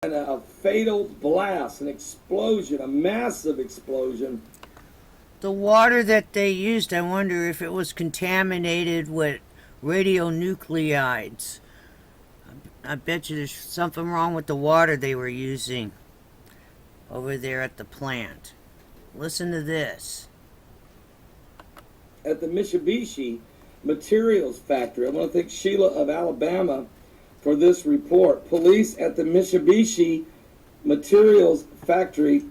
And a fatal blast, an explosion, a massive explosion. The water that they used, I wonder if it was contaminated with radionuclides. I bet you there's something wrong with the water they were using over there at the plant. Listen to this. At the Mitsubishi Materials Factory, I want to thank Sheila of Alabama for this report. Police at the Mitsubishi Materials Factory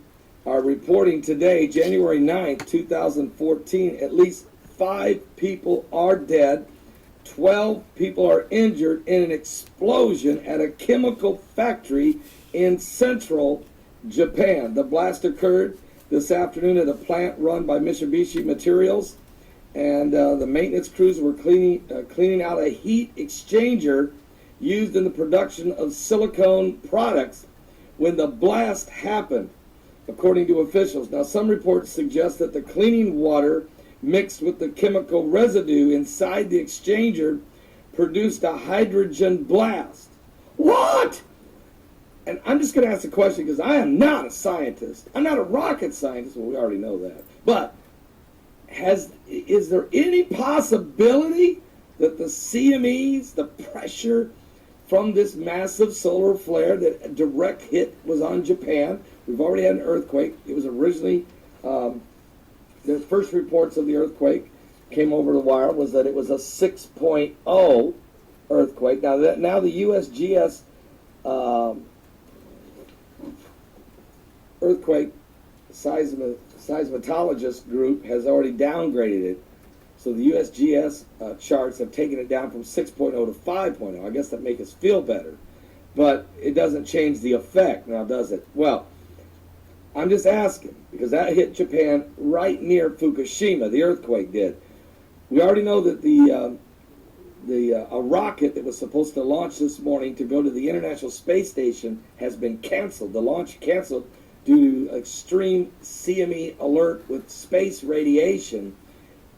are reporting today, January 9th, 2014, at least 5 people are dead, 12 people are injured in an explosion at a chemical factory in central Japan. The blast occurred this afternoon at a plant run by Mitsubishi Materials, and the maintenance crews were cleaning out a heat exchanger used in the production of silicone products when the blast happened, according to officials. Now, some reports suggest that the cleaning water mixed with the chemical residue inside the exchanger produced a hydrogen blast. What? And I'm just going to ask a question because I am not a scientist. I'm not a rocket scientist. Well, we already know that. But is there any possibility that the CMEs, the pressure from this massive solar flare that a direct hit was on Japan? We've already had an earthquake. It was originally, the first reports of the earthquake came over the wire was that it was a 6.0 earthquake. Now the USGS earthquake seismologist group has already downgraded it. So the USGS charts have taken it down from 6.0 to 5.0. I guess that makes us feel better. But it doesn't change the effect, now does it? Well, I'm just asking, because that hit Japan right near Fukushima, the earthquake did. We already know that a rocket that was supposed to launch this morning to go to the International Space Station has been canceled. The launch canceled due to extreme CME alert with space radiation.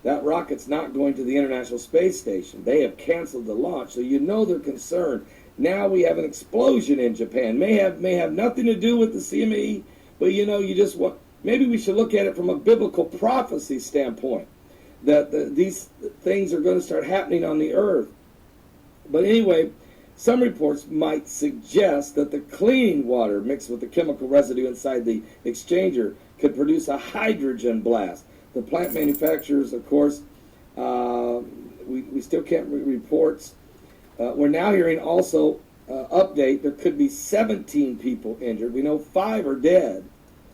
That rocket's not going to the International Space Station. They have canceled the launch, so you know they're concerned. Now we have an explosion in Japan. May have nothing to do with the CME, but you know, you just want, maybe we should look at it from a biblical prophecy standpoint, that these things are going to start happening on the earth. But anyway, some reports might suggest that the cleaning water mixed with the chemical residue inside the exchanger could produce a hydrogen blast. The plant manufacturers, of course, we still can't reports. We're now hearing also update there could be 17 people injured. We know 5 are dead.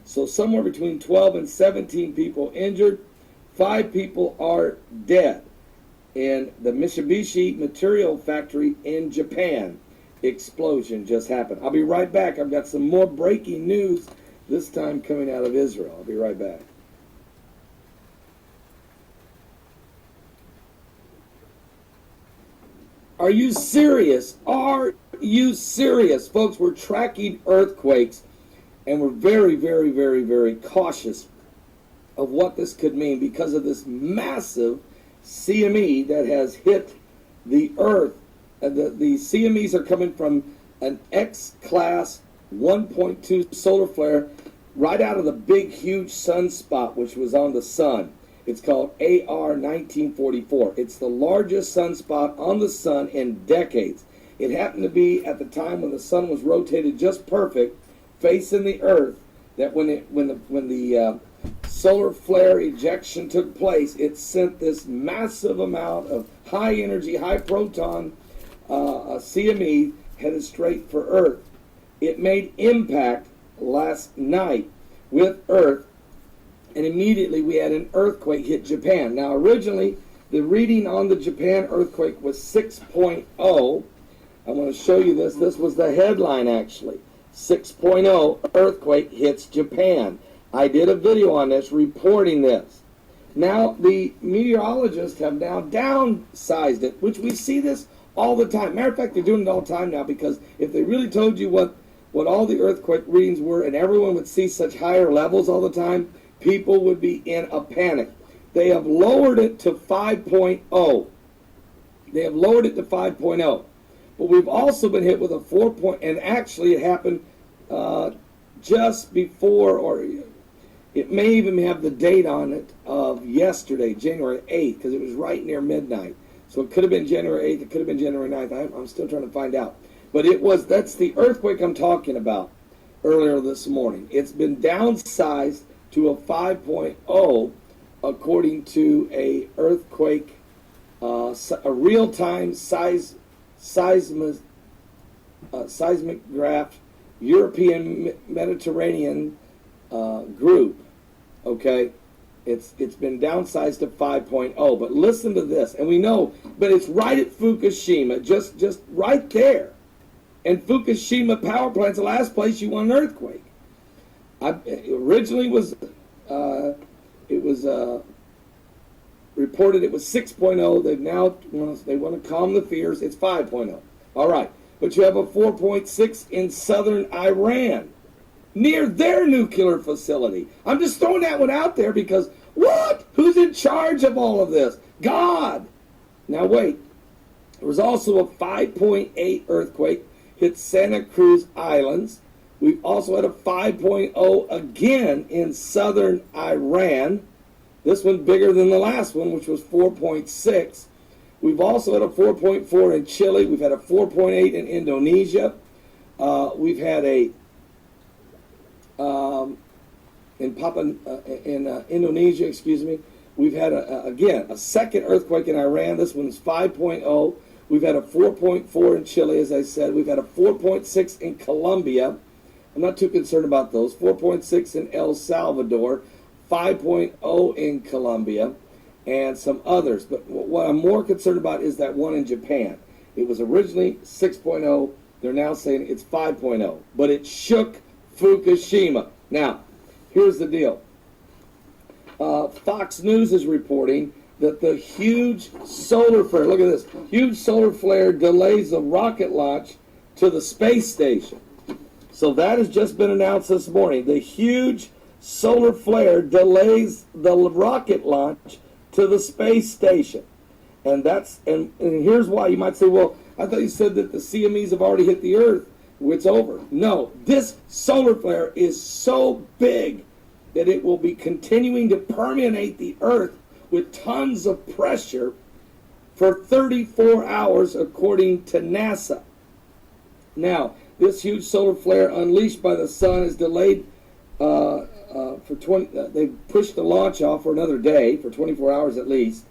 So somewhere between 12 and 17 people injured. 5 people are dead in the Mitsubishi Material Factory in Japan. Explosion just happened. I'll be right back. I've got some more breaking news, this time coming out of Israel. I'll be right back. Are you serious? Are you serious? Folks, we're tracking earthquakes, and we're very, very, very, very cautious of what this could mean because of this massive CME that has hit the earth. The CMEs are coming from an X-class 1.2 solar flare right out of the big, huge sunspot, which was on the sun. It's called AR 1944. It's the largest sunspot on the sun in decades. It happened to be at the time when the sun was rotated just perfect, facing the earth, that when the solar flare ejection took place, it sent this massive amount of high energy, high proton CME headed straight for Earth. It made impact last night with Earth, and immediately we had an earthquake hit Japan. Now, originally, the reading on the Japan earthquake was 6.0. I want to show you this. This was the headline, actually. 6.0 earthquake hits Japan. I did a video on this reporting this. Now, the meteorologists have now downsized it, which we see this all the time. Matter of fact, they're doing it all the time now, because if they really told you what all the earthquake readings were and everyone would see such higher levels all the time, people would be in a panic. They have lowered it to 5.0. They have lowered it to 5.0. But we've also been hit with a 4 point, and actually it happened just before, or it may even have the date on it of yesterday, January 8th, because it was right near midnight. So it could have been January 8th, it could have been January 9th. I'm still trying to find out. But that's the earthquake I'm talking about earlier this morning. It's been downsized to a 5.0 according to a earthquake, a real-time seismic graph European Mediterranean group. Okay, it's been downsized to 5.0. But listen to this, and we know, but it's right at Fukushima, just right there. And Fukushima power plant's the last place you want an earthquake. Originally it was reported it was 6.0. They want to calm the fears. It's 5.0. All right, but you have a 4.6 in southern Iran, near their nuclear facility. I'm just throwing that one out there because what? Who's in charge of all of this? God. Now wait. There was also a 5.8 earthquake hit Santa Cruz Islands. We've also had a 5.0 again in southern Iran. This one bigger than the last one, which was 4.6. We've also had a 4.4 in Chile. We've had a 4.8 in Indonesia. We've had a in Indonesia, excuse me. We've had again a second earthquake in Iran. This one's 5.0. We've had a 4.4 in Chile, as I said. We've had a 4.6 in Colombia. I'm not too concerned about those. 4.6 in El Salvador, 5.0 in Colombia, and some others. But what I'm more concerned about is that one in Japan. It was originally 6.0. They're now saying it's 5.0. But it shook Fukushima. Now, here's the deal. Fox News is reporting that the huge solar flare, look at this, huge solar flare delays the rocket launch to the space station. So that has just been announced this morning. The huge solar flare delays the rocket launch to the space station. And here's why. You might say, well, I thought you said that the CMEs have already hit the Earth. It's over. No, this solar flare is so big that it will be continuing to permeate the Earth with tons of pressure for 34 hours, according to NASA. Now, this huge solar flare unleashed by the sun is delayed for 20. They pushed the launch off for another day, for 24 hours at least,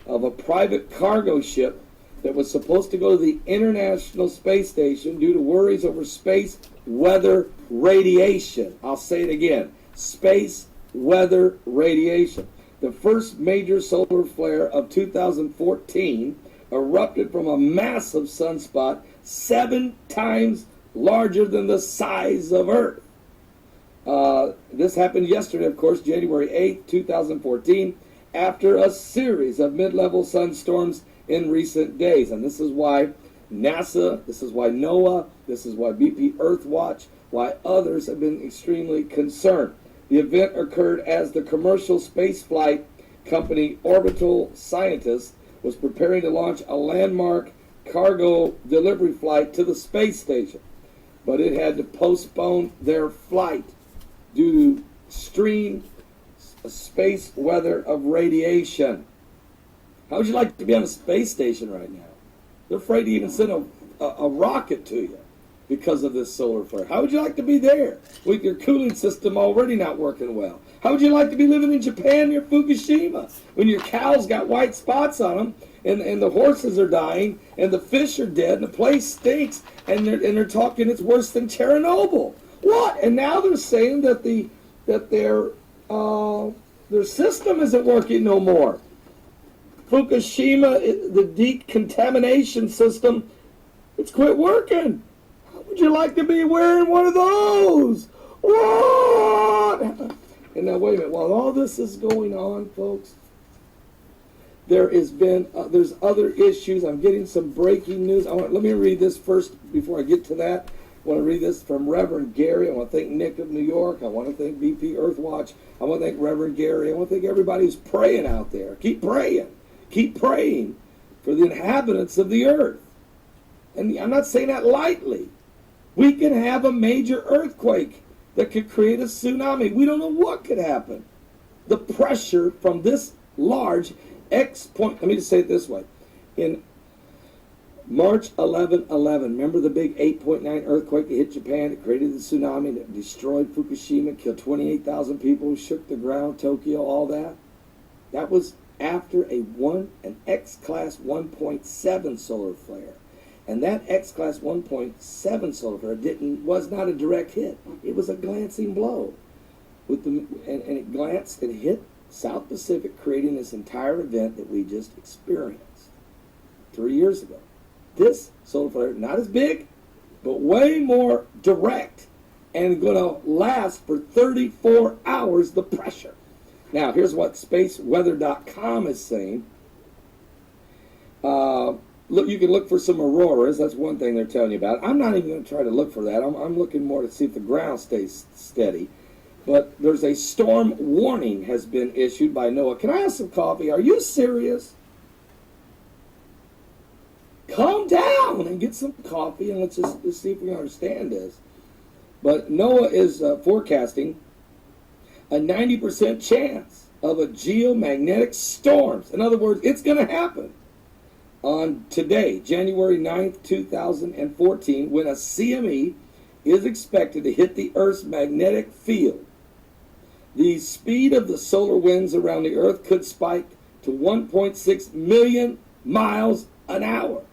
of a private cargo ship that was supposed to go to the International Space Station due to worries over space weather radiation. I'll say it again: space weather radiation. The first major solar flare of 2014 erupted from a massive sunspot 7 times larger than the size of Earth. This happened yesterday, of course, January 8th, 2014, after a series of mid-level sunstorms in recent days. And this is why NASA, this is why NOAA, this is why BP Earthwatch, why others have been extremely concerned. The event occurred as the commercial spaceflight company Orbital Scientists was preparing to launch a landmark cargo delivery flight to the space station, but it had to postpone their flight due to extreme space weather of radiation. How would you like to be on a space station right now? They're afraid to even send a rocket to you because of this solar flare. How would you like to be there with your cooling system already not working well? How would you like to be living in Japan near Fukushima when your cows got white spots on them and the horses are dying and the fish are dead and the place stinks and they're talking it's worse than Chernobyl? What? And now they're saying that their system isn't working no more. Fukushima, the decontamination system, it's quit working. How would you like to be wearing one of those? What? And now wait a minute. While all this is going on, folks, there's other issues. I'm getting some breaking news. Let me read this first before I get to that. I want to read this from Reverend Gary. I want to thank Nick of New York. I want to thank BP Earthwatch. I want to thank Reverend Gary. I want to thank everybody who's praying out there. Keep praying. Keep praying for the inhabitants of the earth. And I'm not saying that lightly. We could have a major earthquake that could create a tsunami. We don't know what could happen. The pressure from this large let me just say it this way. In March 11/11, remember the big 8.9 earthquake that hit Japan? It created the tsunami that destroyed Fukushima, killed 28,000 people, shook the ground, Tokyo, all that. That was after an X-class 1.7 solar flare. And that X-class 1.7 solar flare was not a direct hit. It was a glancing blow. And it glanced and hit South Pacific, creating this entire event that we just experienced 3 years ago. This solar flare, not as big, but way more direct and going to last for 34 hours, the pressure. Now, here's what spaceweather.com is saying. Look, you can look for some auroras. That's one thing they're telling you about. I'm not even going to try to look for that. I'm looking more to see if the ground stays steady. But there's a storm warning has been issued by NOAA. Can I have some coffee? Are you serious? Calm down and get some coffee, and let's see if we can understand this. But NOAA is forecasting a 90% chance of a geomagnetic storm. In other words, it's going to happen on today, January 9th, 2014, when a CME is expected to hit the Earth's magnetic field. The speed of the solar winds around the Earth could spike to 1.6 million miles an hour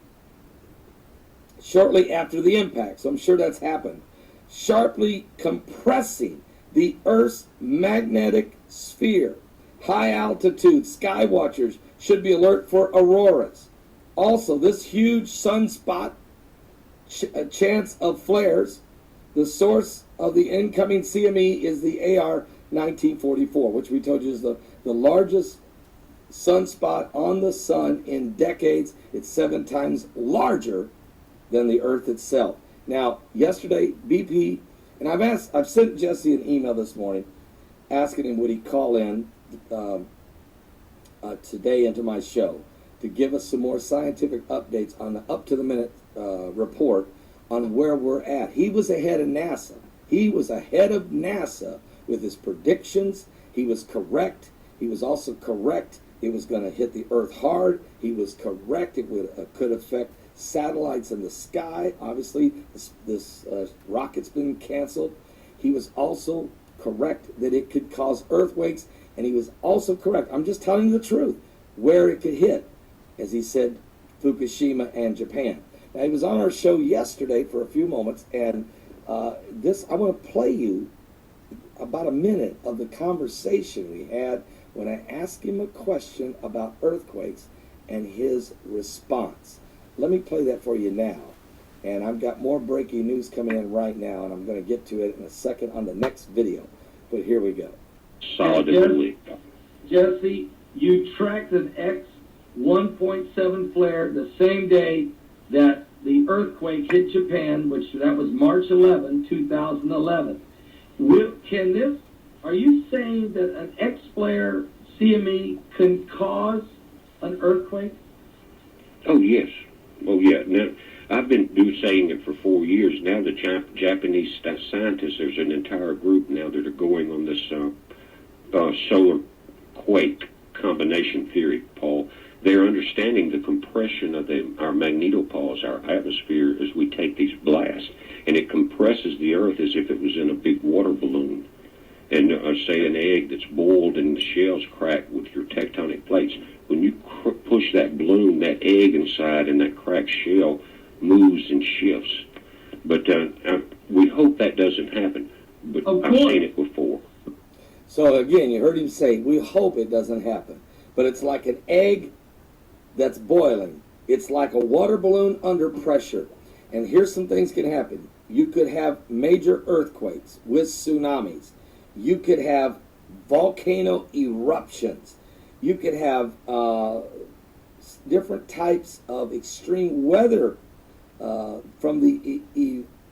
shortly after the impact. So I'm sure that's happened. Sharply compressing the Earth's magnetic sphere. High altitude sky watchers should be alert for auroras. Also, this huge sunspot chance of flares. The source of the incoming CME is the AR 1944, which we told you is the largest sunspot on the sun in decades. It's 7 times larger than the Earth itself. Now, yesterday, BP, and I've sent Jesse an email this morning asking him would he call in today into my show to give us some more scientific updates on the up-to-the-minute report on where we're at. He was ahead of NASA. He was ahead of NASA with his predictions. He was correct. He was also correct it was going to hit the Earth hard. He was correct. It could affect satellites in the sky. Obviously, this rocket's been canceled. He was also correct that it could cause earthquakes, and he was also correct, I'm just telling you the truth, where it could hit, as he said, Fukushima and Japan. Now, he was on our show yesterday for a few moments, and I want to play you about a minute of the conversation we had when I asked him a question about earthquakes and his response. Let me play that for you now. And I've got more breaking news coming in right now, and I'm going to get to it in a second on the next video. But here we go. Solidly. Jesse, you tracked an X 1.7 flare the same day that the earthquake hit Japan, that was March 11, 2011. Are you saying that an X flare CME can cause an earthquake? Oh, yes. Oh, yeah. Now, I've been saying it for 4 years now. The Japanese scientists, there's an entire group now that are going on this solar quake combination theory, Paul. They're understanding the compression of our magnetopoles, our atmosphere, as we take these blasts, and it compresses the Earth as if it was in a big water balloon. And say an egg that's boiled and the shell's cracked with your tectonic plates. When you push that balloon, that egg inside and that cracked shell moves and shifts. But we hope that doesn't happen. But I've seen it before. So again, you heard him say, we hope it doesn't happen. But it's like an egg that's boiling. It's like a water balloon under pressure. And here's some things can happen. You could have major earthquakes with tsunamis. You could have volcano eruptions. You could have different types of extreme weather from the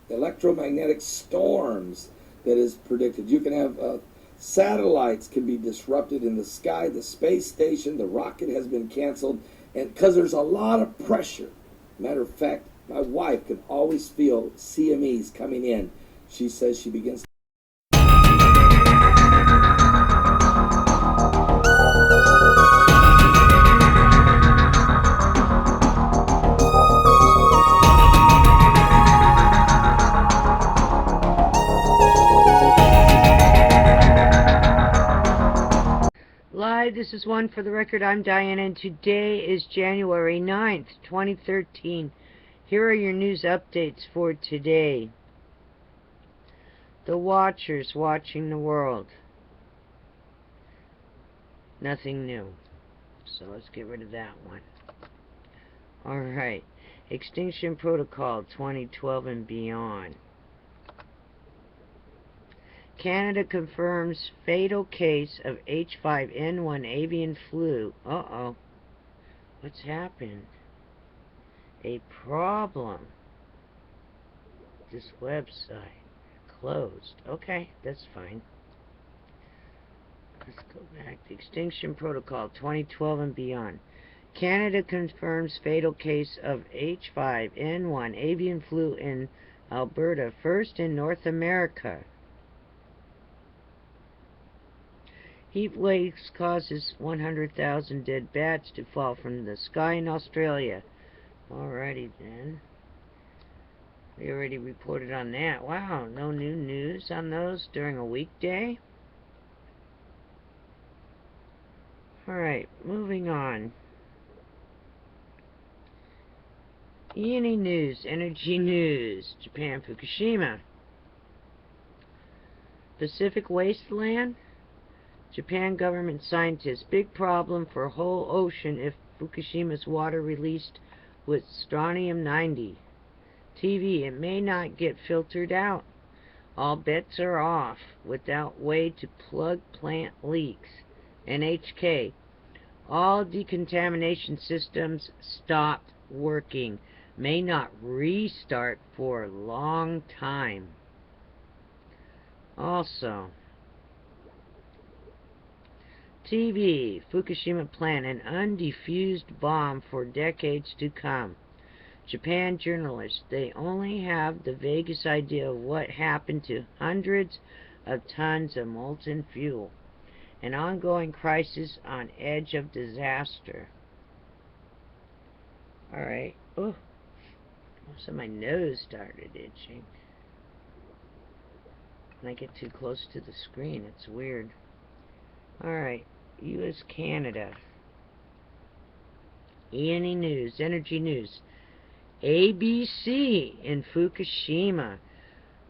electromagnetic storms that is predicted. You can have satellites can be disrupted in the sky. The space station, the rocket has been canceled, and because there's a lot of pressure. Matter of fact, My wife can always feel CMEs coming in. She says she begins. Live, this is One for the Record. I'm Diana, and today is January 9th, 2013. Here are your news updates for today. The Watchers watching the world. Nothing new. So let's get rid of that one. Alright. Extinction Protocol 2012 and beyond. Canada confirms fatal case of H5N1 avian flu. Uh-oh. What's happened? A problem. This website closed. Okay, that's fine. Let's go back to Extinction Protocol 2012 and beyond. Canada confirms fatal case of H5N1 avian flu in Alberta, first in North America. Heat waves causes 100,000 dead bats to fall from the sky in Australia. Alrighty then. We already reported on that. Wow, no new news on those during a weekday? Alright, moving on. E&E news, energy news, Japan, Fukushima. Pacific wasteland? Japan government scientists, big problem for whole ocean if Fukushima's water released with strontium-90. TV, it may not get filtered out. All bets are off without way to plug plant leaks. NHK, all decontamination systems stopped working. May not restart for a long time. Also, TV, Fukushima plant an undefused bomb for decades to come. Japan journalists, they only have the vaguest idea of what happened to hundreds of tons of molten fuel. An ongoing crisis on edge of disaster. Alright. Oh, so my nose started itching. When I get too close to the screen, it's weird. Alright. U.S. Canada. E&E news, energy news. ABC in Fukushima.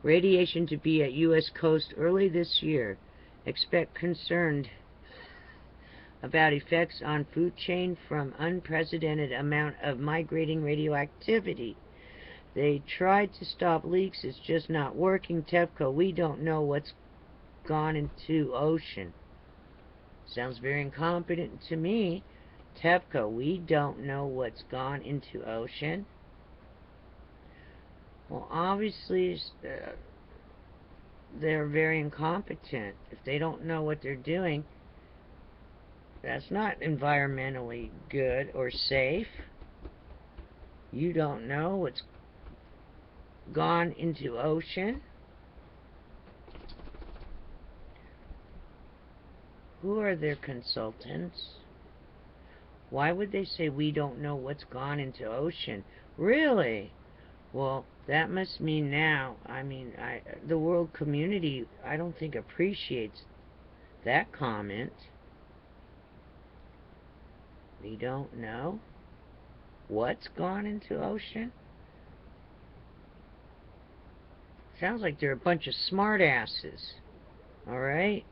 Radiation to be at U.S. coast early this year. Expect concerned about effects on food chain from unprecedented amount of migrating radioactivity. They tried to stop leaks, it's just not working. TEPCO, we don't know what's gone into ocean. Sounds very incompetent to me. TEPCO, we don't know what's gone into ocean. Well, obviously, they're very incompetent. If they don't know what they're doing, that's not environmentally good or safe. You don't know what's gone into ocean. Who are their consultants? Why would they say we don't know what's gone into ocean? Really? Well, that must mean now, the world community, I don't think appreciates that comment. We don't know what's gone into ocean? Sounds like they're a bunch of smartasses. Alright?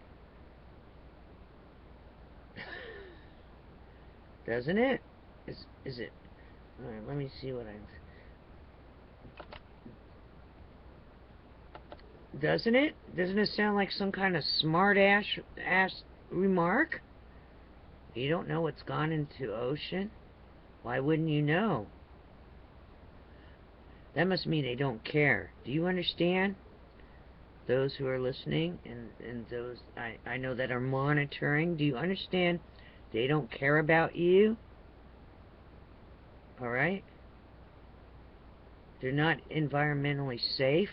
Doesn't it? Is it? Alright, let me see what Doesn't it? Doesn't it sound like some kind of smart-ass remark? You don't know what's gone into ocean? Why wouldn't you know? That must mean they don't care. Do you understand? Those who are listening and those I know that are monitoring, do you understand? They don't care about you? Alright? they're not environmentally safe?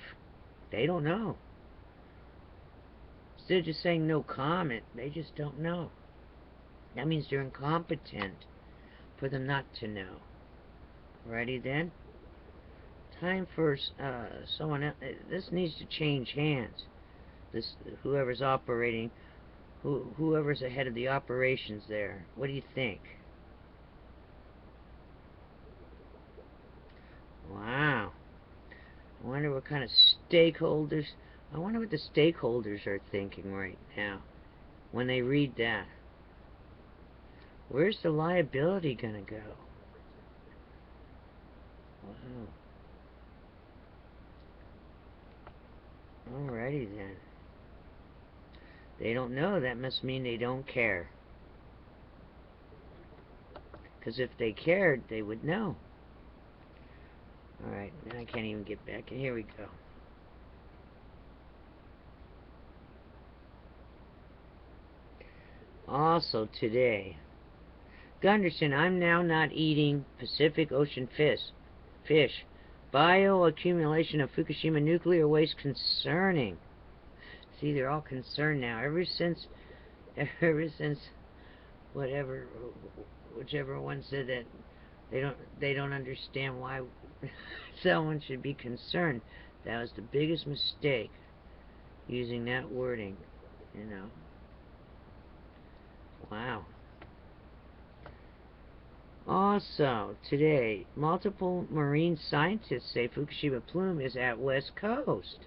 They don't know. Instead of just saying no comment, they just don't know. That means they're incompetent for them not to know. Alrighty then? Time for someone else. This needs to change hands. This, whoever's operating, whoever's ahead of the operations there. What do you think? Wow. I wonder what kind of stakeholders... I wonder what the stakeholders are thinking right now when they read that. Where's the liability gonna go? Wow. Alrighty then. They don't know. That must mean they don't care. Because if they cared, they would know. Alright, now I can't even get back. And here we go. Also today, Gunderson, I'm now not eating Pacific Ocean fish. Bioaccumulation of Fukushima nuclear waste concerning. See, they're all concerned now. Ever since whichever one said that they don't understand why someone should be concerned. That was the biggest mistake, using that wording, you know. Wow. Also, today, multiple marine scientists say Fukushima plume is at West Coast.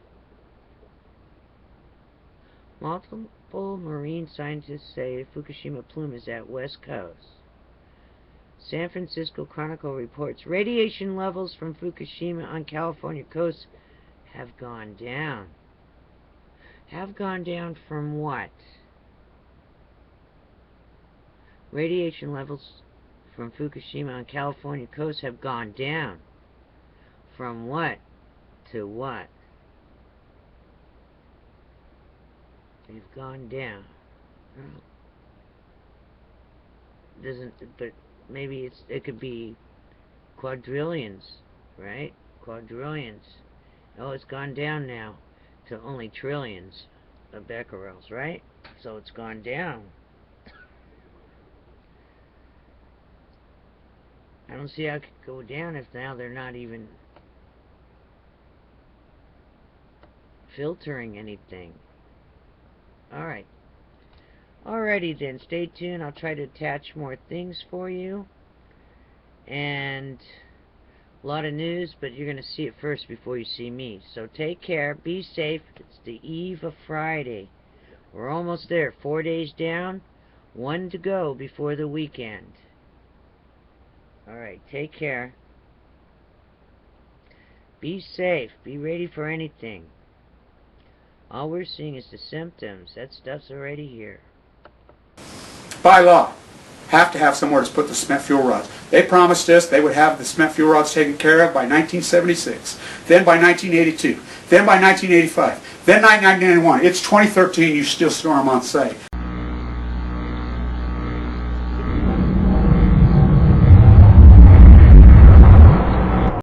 Multiple marine scientists say Fukushima plume is at West Coast. San Francisco Chronicle reports radiation levels from Fukushima on California coast have gone down. Have gone down from what? Radiation levels from Fukushima on California coast have gone down. From what to what? They've gone down. But maybe it could be quadrillions, right? Quadrillions. Oh, it's gone down now to only trillions of becquerels, right? So it's gone down. I don't see how it could go down if now they're not even filtering anything. Alright. Alrighty then, stay tuned. I'll try to attach more things for you. And a lot of news, but you're going to see it first before you see me. So take care, be safe. It's the eve of Friday. We're almost there. 4 days down, 1 to go before the weekend. Alright, take care. Be safe. Be ready for anything. All we're seeing is the symptoms. That stuff's already here. By law, have to have somewhere to put the cement fuel rods. They promised us they would have the cement fuel rods taken care of by 1976, then by 1982, then by 1985, then 1991. It's 2013, you still store them on site.